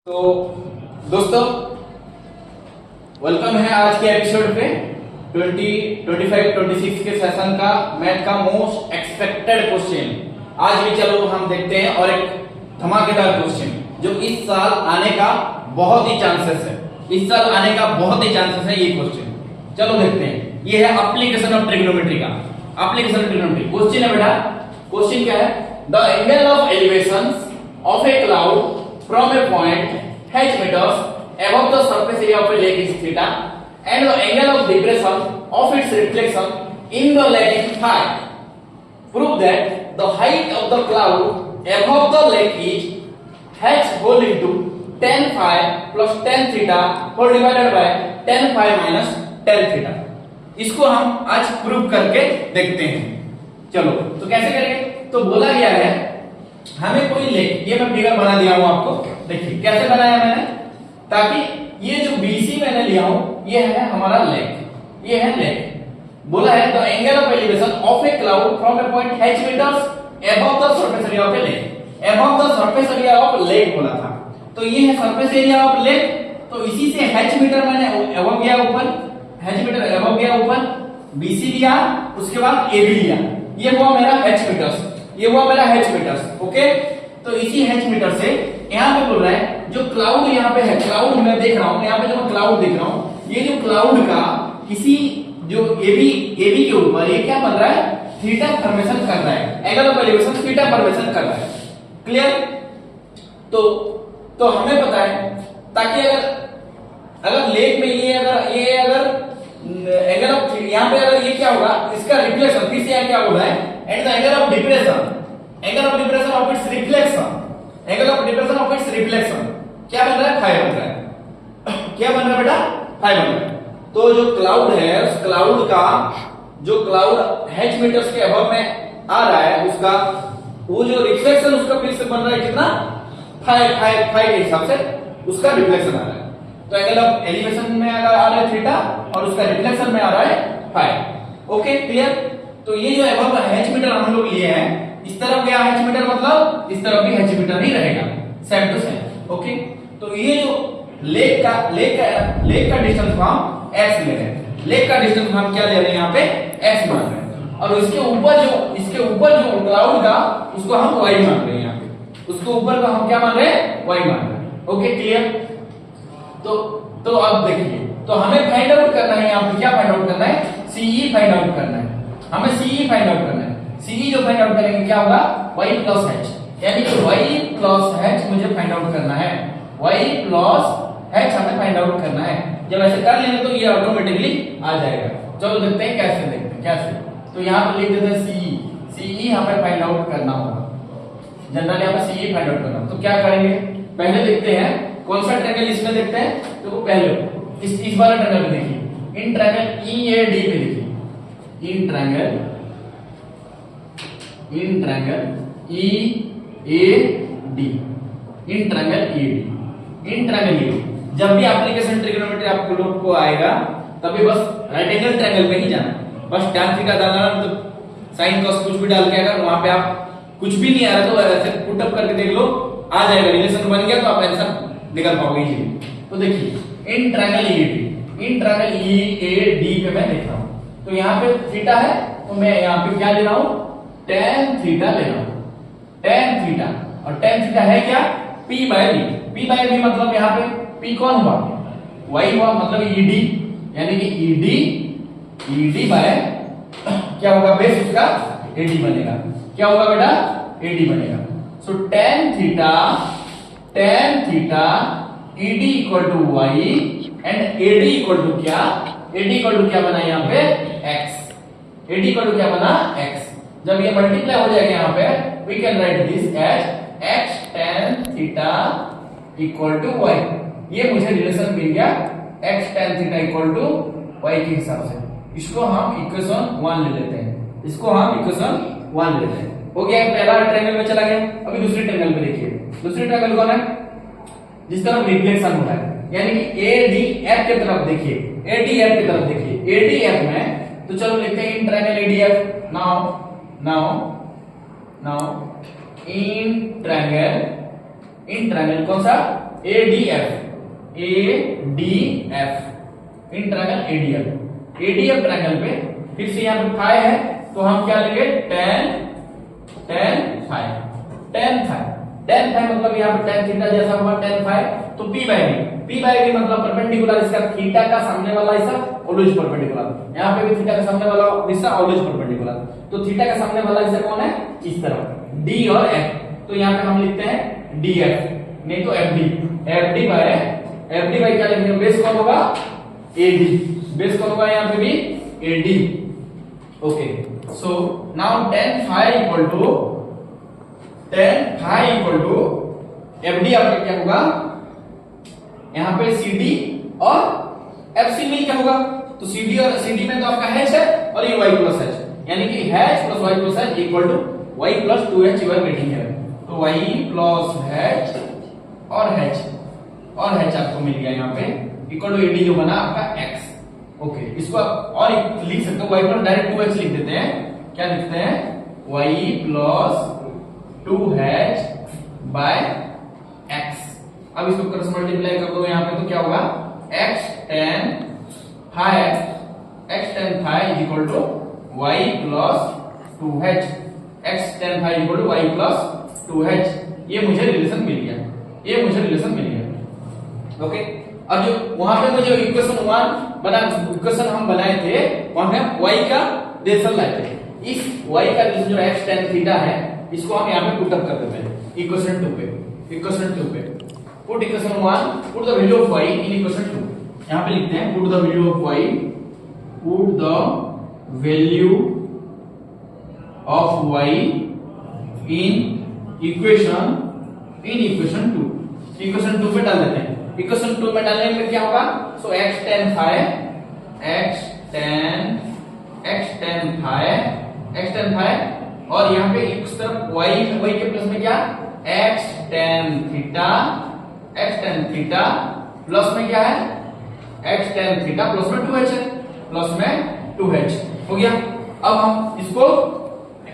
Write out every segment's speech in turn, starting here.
तो दोस्तों वेलकम है आज के एपिसोड पे 25-26 के सेशन का मैथ का मोस्ट एक्सपेक्टेड क्वेश्चन। आज भी चलो हम देखते हैं और एक धमाकेदार क्वेश्चन जो इस साल आने का बहुत ही चांसेस है। इस साल आने का बहुत ही चांसेस है ये क्वेश्चन। चलो देखते हैं। ये है एप्लीकेशन ऑफ ट्रिग्नोमेट्री का। एप्लीकेशन ऑफ ट्रिग्नोमेट्री क्वेश्चन है बेटा। क्वेश्चन क्या है? The angle of elevation of a cloud from a point h meters above the surface area of a lake is theta and the angle of depression of its reflection in the lake is phi. Prove that the height of the cloud above the lake is h whole into tan phi plus tan theta whole divided by tan phi minus tan theta. इसको हम आज prove करके देखते हैं। चलो तो कैसे करेंगे? तो बोला गया है हमें कोई लेक, ये मैं फिगर बना दिया हूं आपको। देखिए कैसे बनाया मैंने, ताकि ये जो BC मैंने लिया हूं ये है हमारा लेक, ये है लेक। बोला है the angle of elevation of a cloud from a point h metres above the surface area of a lake. Above the surface area of lake बोला था, तो ये है सरफेस एरिया ऑफ लेक। तो इसी से h मीटर मैंने above गया ऊपर, h मीटर अबव गया ऊपर, BC लिया, उसके बाद AB लिया, ये हुआ मेरा h मीटर्स, ये हुआ मेरा h मीटर्स। ओके, तो इसी h मीटर से यहां पे बोल रहा है जो क्लाउड यहां पे है, क्लाउड मैं देख रहा हूं, यहां पे जो मैं क्लाउड देख रहा हूं, ये जो क्लाउड का किसी जो AB के ऊपर ये क्या बन रहा है? थीटा फॉर्मेशन कर रहा है। Angle of elevation theta formation कर रहा है। क्लियर? तो हमें पता है, ताकि अगर लेक में ये अगर एंगल ऑफ यहां पे अगर ये क्या होगा, इसका रिफ्लेक्शन फिर से यहां क्या बोल रहा है? And the angle of depression of its reflection, angle of depression of its reflection क्या बन रहा है? फाई बन रहा है। क्या बन रहा है बेटा? फाई बन रहा है। तो जो क्लाउड है, उस क्लाउड का जो क्लाउड h मीटर्स के अबव में आ रहा है, उसका वो जो रिफ्लेक्शन उसका फिर से बन रहा है कितना? फाई के हिसाब से उसका रिफ्लेक्शन आ रहा है। तो एंगल ऑफ एलिवेशन में आ रहा है थीटा और उसका रिफ्लेक्शन में आ रहा है फाई। Okay clear? तो ये जो अबव h मीटर हम लोग लिए हैं, इस तरफ गया h मीटर मतलब इस तरफ भी h मीटर ही रहेगा, सेम टू सेम। ओके, तो ये जो लेक का डिस्टेंस हम x ले रहे हैं। लेक का डिस्टेंस हम क्या ले रहे हैं? यहाँ पे x मान रहे हैं। और इसके ऊपर जो क्लाउड का उसको हम y मान रहे हैं। यहाँ पे उसके ऊपर का हम क्या मान रहे हैं? y मान रहे हैं। Okay clear? तो अब देखिए, तो हमें फाइंड आउट करना है, यहाँ पे क्या फाइंड आउट करना है? CE फाइंड आउट करना है। हमें CE फाइंड आउट करना है। CE जो फाइंड आउट करेंगे क्या होगा? y प्लस h, यानी कि y प्लस h मुझे फाइंड आउट करना है। y प्लस h हमें फाइंड आउट करना है। जब ऐसे कर लेंगे तो ये ऑटोमेटिकली आ जाएगा। चलो देखते हैं कैसे, देखते हैं कैसे। तो यहाँ पे लिख देते हैं CE हमें फाइंड आउट करना होगा। जनरली हमें CE फाइंड आउट करना, तो क्या करेंगे? पहले देखते हैं कौन सा ट्रायंगल इसमें देखते हैं। तो पहले इस वाला ट्रायंगल में देखिए, इन ट्रायंगल EAD पे देखिए, in triangle EAD, in triangle EAD। जब भी एप्लीकेशन ट्रिग्नोमेट्री आप लोग को आएगा तभी बस राइट एंगल ट्रायंगल में ही जाना, बस tan थीटा डालना, तो साइन cos कुछ भी डाल के अगर वहां पे आप कुछ भी नहीं आ रहा तो ऐसे पुट अप करके देख लो, आ जाएगा, रिलेशन बन गया तो आप आंसर निकाल पाओगे इजीली। तो देखिए इन ट्रायंगल EAD पे मैं देख रहा हूं, तो यहाँ पे थीटा है, तो मैं यहाँ पे क्या ले रहा हूं? tan थीटा ले रहा हूं, tan थीटा। और tan थीटा है क्या? P बाय B मतलब यहाँ पे P कौन हुआ? Y हुआ, मतलब ED, यानी कि ED बाय क्या होगा? बेस उसका AD बनेगा। क्या होगा बेटा? AD बनेगा। So tan theta ED equal to Y and AD equal to क्या? AD इक्वल टू क्या बना यहाँ पे? X। AD इक्वल टू क्या बना? X। जब ये मल्टीप्लाई हो जाएगा यहाँ पे, we can write this as x tan theta equal to y। ये मुझे रिलेशन मिल गया x tan theta equal to y के हिसाब से। इसको हम इक्वेशन 1 ले लेते हैं, इसको हम इक्वेशन 1 ले लेते हैं। हो गया, पहला ट्रायंगल में चला गया। अभी दूसरी ट्रायंगल में देखिए, दूसरी ट्रायंगल कौन है? जिस तरफ रिफ्लेक्शन हो रहा है, यानी कि ADF की तरफ देखिए, ADF की तरफ देखिए। ADF में तो चलो लिखते हैं in triangle ADF। Now in triangle कौन सा? ADF in triangle ADF triangle पे फिर से यहाँ पे फाई है तो हम क्या लेंगे tan फाई मतलब यहाँ पे tan थीटा जैसा हुआ tan फाई तो p बाय b मतलब परपेंडिकुलर इसका थीटा का सामने वाला हिस्सा ऑलवेज परपेंडिकुलर, यहाँ पे भी थीटा का सामने वाला हिस्सा ऑलवेज परपेंडिकुलर, तो थीटा का सामने वाला हिस्सा कौन है इस तरफ d और f, तो यहाँ पे हम लिखते हैं df नहीं तो fd बाय क्या लिखेंगे बेस कौन होगा बेस कौन होगा यहाँ पे भी AD। Okay so now tan phi equal to FD आपका क्या होगा यहाँ पे CD और FC में क्या होगा, तो CD में तो आपका H है और ये Y प्लस H, यानी कि H plus Y plus H equal to Y plus 2H you are getting है, तो Y प्लस H और H आपको मिल गया यहाँ पे इक्वल टू AD जो बना आपका X। ओके इसको आप और लिख सकते हो Y प्लस डायरेक्ट 2H लिख देते हैं, क्या लिखते हैं Y plus 2H bye X। अब इसको क्रॉस मल्टीप्लाई कर दो यहाँ पे तो क्या होगा x tan phi equal to y plus 2h x tan phi equal to y plus 2h, ये मुझे रिलेशन मिल गया ओके। अब जो वहां पे मुझे इक्वेशन हम बनाए थे वहां पे y का रिलेशन लाए थे, इस y का रिलेशन जो x tan थीटा है इसको हम यहाँ पे पुट अप कर देते हैं इक्वेशन 2 पे put equation 1 put the value of y in equation 2, यहाँ पे लिखते हैं put the value of y in equation 2 पे डाल देते हैं। इक्वेशन 2 में डालने में क्या होगा, सो x tan phi और यहाँ पे इस तरफ y के प्लस में क्या x tan थीटा प्लस में क्या है x tan थीटा प्लस में 2h है, प्लस में 2h हो गया। अब हम इसको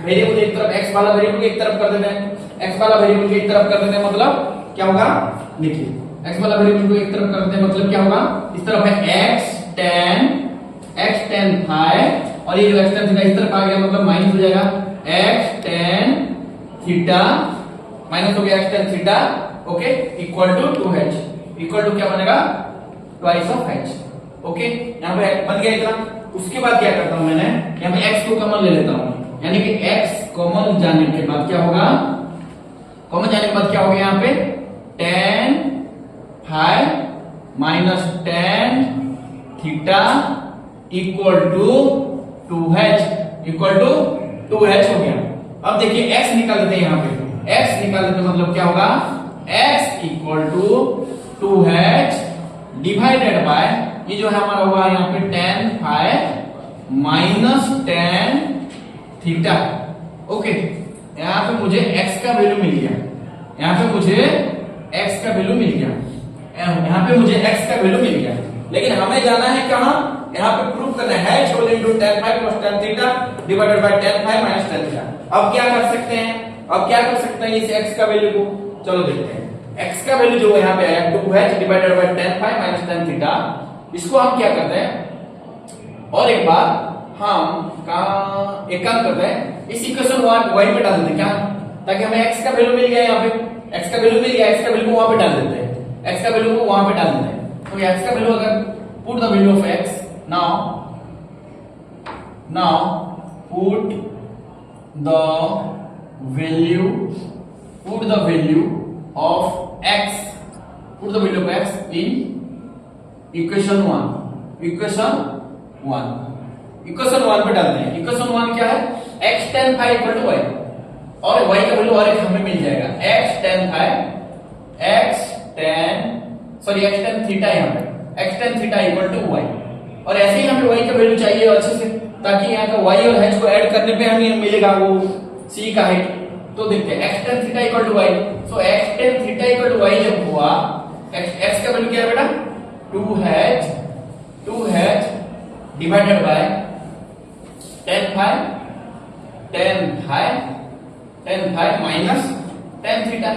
वेरिएबल एक तरफ x वाला वेरिएबल एक तरफ कर देते हैं, x वाला वेरिएबल को एक तरफ कर देते हैं, मतलब क्या होगा देखिए x वाला वेरिएबल को एक तरफ कर देते हैं मतलब क्या होगा, इस तरफ है x tan phi और ये जो x tan थीटा इस तरफ आ गया मतलब माइनस हो जाएगा x tan थीटा माइनस हो गया x tan theta okay equal to 2h equal to क्या बनेगा ट्वाइस ऑफ h। ओके यहाँ पे बन गया इतना। उसके बाद क्या करता हूं मैंने यहाँ पे x को कॉमन ले लेता हूं, यानी कि x कॉमन जाने के बाद क्या होगा, यहाँ पे tan phi minus tan theta equal to 2h हो गया। अब देखिए x निकाल देते हैं, यहाँ पे x निकाल देते मतलब क्या होगा x equal to 2h divided by ये जो है हमारा होगा यहाँ पे tan phi minus tan theta. Okay यहाँ पे मुझे x का वैल्यू मिल गया, लेकिन हमें जाना है कहाँ, यहाँ पे प्रूव करना है h whole into tan phi plus tan theta divided by tan phi minus tan theta. अब क्या कर सकते हैं, इस x का वैल्यू को चलो देखते हैं। x का वैल्यू जो यहाँ पे आया 2h divided by tan phi minus tan theta, इसको हम क्या करते हैं और एक बार हम एक काम करते हैं इस इक्वेशन y पे डाल देते हैं क्या, ताकि हमें x का वैल्यू मिल गया, यहाँ पे x का वैल्यू मिल गया, x का वैल्यू को वहां पे डाल देते हैं, तो x का वैल्यू अगर put the value of x now put the value of x in equation 1 पे डालते हैं। इक्वेशन 1 क्या है, x tan phi equal to y और y का वैल्यू और एक हमें मिल जाएगा x tan थीटा, यहाँ पे x tan theta equal to y, और ऐसे ही हमें y का वैल्यू चाहिए अच्छे से, ताकि यहाँ का y और h को ऐड करने पे हमें मिलेगा वो c का हाइट। तो देखते हैं x tan theta equal to y, so x tan theta equal to y जब हुआ x का वैल्यू क्या है बेटा 2h divided by tan phi minus tan theta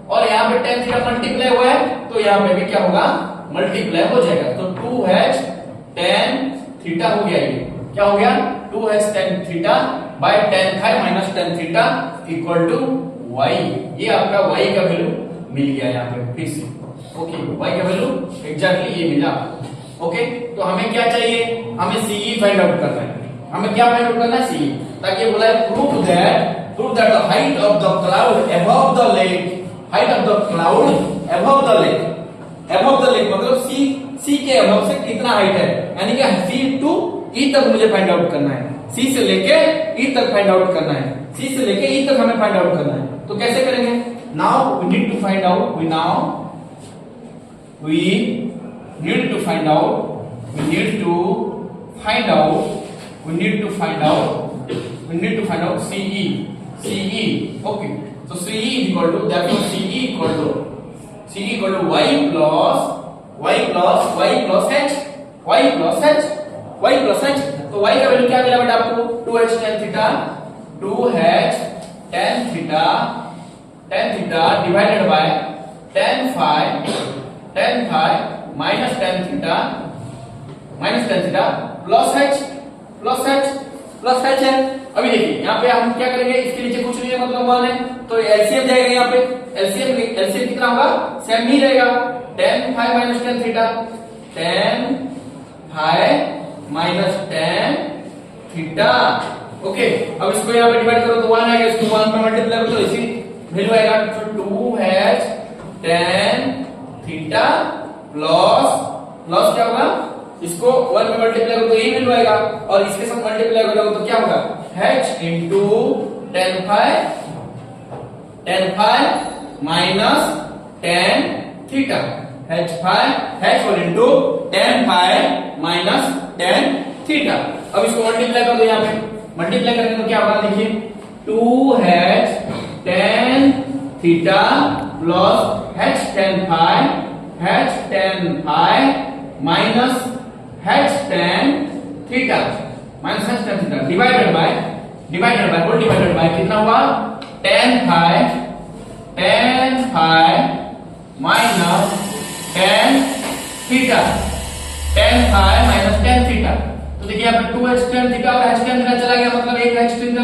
और यहाँ पे tan थीटा मल्टीप्लाई हुआ है तो यहाँ पे भी क्या होगा, मल्टीप्लाई हो जाएगा। तो 2h tan थीटा हो गया, ये क्या हो गया 2h tan theta by tan phi minus tan theta equal to y। ये आपका y का वैल्यू मिल गया यहाँ पे फिर से। ओके, y का वैल्यू एग्जैक्टली ये मिला। ओके, तो हमें क्या चाहिए, हमें CE फाइंड आउट करना है। हमें क्या फाइंड आउट करना है, CE, ताकि बोला है prove that the height of the cloud above the lake, height of the cloud above the lake मतलब सी के अबव से कितना हाइट है, यानी कि C टू E तक मुझे फाइंड आउट करना है। C से लेके E तक फाइंड आउट करना है, C से लेके E तक हमें फाइंड आउट करना है। तो कैसे करेंगे, now we need to find out, we need to find out CE. Okay, so CE is equal to, therefore CE equal to y plus h। तो y का वैल्यू क्या मिला बेटा आपको, 2h tan theta divided by tan phi minus tan theta plus h है। अभी देखिए यहाँ पे हम क्या करेंगे, इसके नीचे कुछ नहीं है मतलब 1 है, तो एलसीएम जाएगा यहाँ पे, एलसीएम कितना होगा, सेम ही रहेगा, tan phi minus tan theta, tan phi minus tan theta. Okay, अब इसको यहाँ पे डिवाइड करो तो 1 आएगा, इसको 1 में मल्टीप्लाई करो तो इसी वैल्यू आएगा। तो 2h tan थीटा प्लस क्या होगा, इसको 1 में मल्टीप्लाई करो तो यही वैल्यू आएगा, और इसके साथ मल्टीप्लाई करोगे तो क्या होगा, h into tan phi minus tan theta, h whole into tan phi minus tan theta. अब इसको मल्टीप्लाई कर दो, यहाँ पे मल्टीप्लाई करेंगे तो क्या होगा, देखिए 2h tan theta plus h tan phi minus h tan theta divided by कितना हुआ, tan phi minus tan theta, तो देखिए यहाँ पे 2h tan थीटा और h tan थीटा चला गया, मतलब एक h tan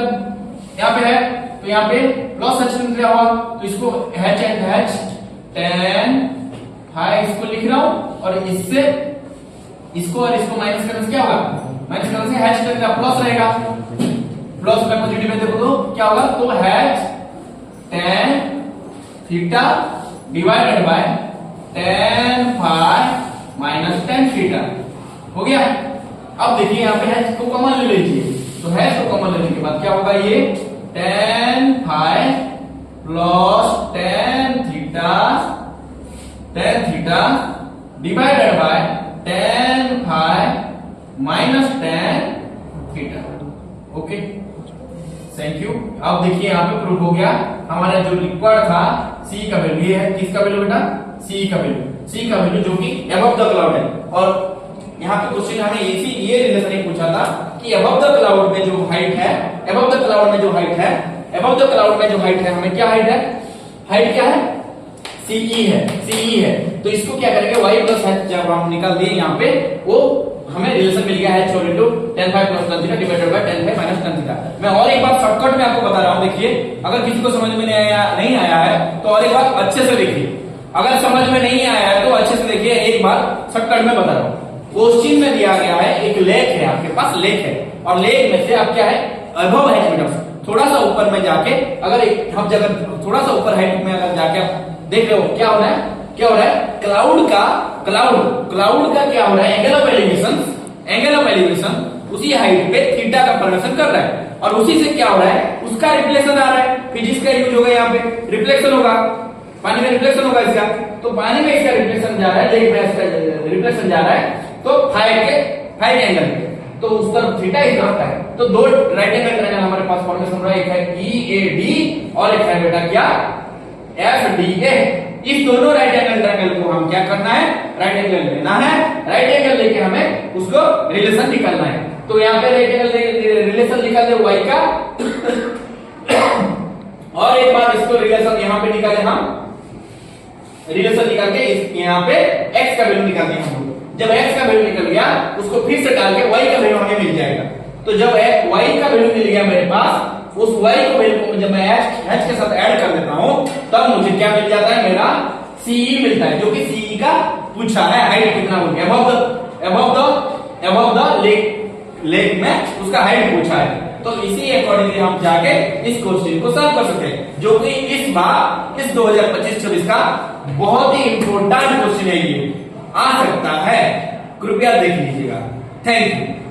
यहाँ पे है, तो यहाँ पे प्लस h tan थीटा हुआ, तो इसको h tan फाई इसको लिख रहा हूं, और इससे इसको और इसको माइनस करने से क्या होगा, माइनस करने से h tan थीटा प्लस रहेगा, प्लस में पॉजिटिव में देखो तो क्या होगा, तो h tan theta divided by tan phi minus tan theta हो गया। अब देखिए यहाँ पे h को कॉमन ले लीजिए, तो h को कॉमन लेने के बाद क्या होगा, ये tan phi plus tan theta divided by tan phi minus tan theta. Okay, thank you. अब देखिए यहाँ पे प्रूफ हो गया, हमारा जो रिक्वायर्ड था C का वैल्यू ये है, किसका वैल्यू बेटा, C का वैल्यू जो कि अबव द क्लाउड है। और यहाँ पे क्वेश्चन हमें ये रिलेशन ही पूछा था कि अबव द क्लाउड में जो हाइट है, हमें क्या हाइट है, हाइट क्या है, CE है। तो इसको क्या करेंगे, y प्लस h जब हम निकाल दिए यहाँ पे, वो हमें रिलेशन मिल गया h into tan phi plus tan theta divided by tan phi minus tan theta. मैं और एक बार शॉर्टकट में आपको बता रहा हूँ, देखिए अगर किसी को समझ में नहीं आया है तो और एक बार अच्छे से देखिए, अगर समझ में नहीं आया है तो अच्छे से देखिए, एक बार शॉर्टकट में बता रहा हूँ। क्वेश्चन में दिया गया है, एक लेक है, आपके पास लेक है, और लेक में से आप क्या है, अबव हाइट मीटर, थोड़ा सा ऊपर में जाके, अगर हम जगह थोड़ा सा ऊपर हाइट में अगर जाके देख रहे हो क्या हो रहा है, क्लाउड का क्या हो रहा है, एंगल ऑफ एलिवेशन उसी हाइट पे थीटा का फॉर्मेशन कर रहा है, और उसी से क्या हो रहा है, उसका रिफ्लेक्शन आ रहा है, फिजिक्स का यूज होगा, यहाँ पे रिफ्लेक्शन होगा, पानी में रिफ्लेक्शन होगा इसका, तो पानी में इसका रिफ्लेक्शन जा रहा है, लेक में इसका रिफ्लेक्शन जा रहा है, तो फाई के एंगल पे, तो उस तरफ थीटा इस तरफ का है, तो दो राइट एंगल ट्रायंगल हमारे पास फॉर्मेशन हो रहा है, एक है EAD और एक है बेटा क्या, FDA। इस दोनों राइट एंगल ट्रायंगल को हम क्या करना है, राइट एंगल लेना है, राइट एंगल लेके हमें उसको रिलेशन निकालना है। तो यहाँ पे राइट एंगल रिलेशन निकाल दे y का और एक बार इसको रिलेशन यहाँ पे निकाले हम रिलेशन निकाल के इस यहाँ पे x का वैल्यू निकाल दिया हम लोग। जब x का वैल्यू निकल गया उसको फिर से डाल के y का वैल्यू हमें मिल जाएगा। तो जब y का वैल्यू मिल गया मेरे पास, उस y को वैल्यू को जब मैं h के साथ ऐड कर देता हूं तब मुझे क्या मिल जाता है, मेरा CE मिलता है, जो कि CE का पूछा है हाइट कितना हो गया, अबव द लेग में उसका हाइट पूछा है। तो इसी अकॉर्डिंगली हम जाके इस क्वेश्चन को सॉल्व कर सकते हैं, जो कि इस बार इस 2025-26 का बहुत ही इंपॉर्टेंट क्वेश्चन है, ये आ सकता है, कृपया देख लीजिएगा। Thank you.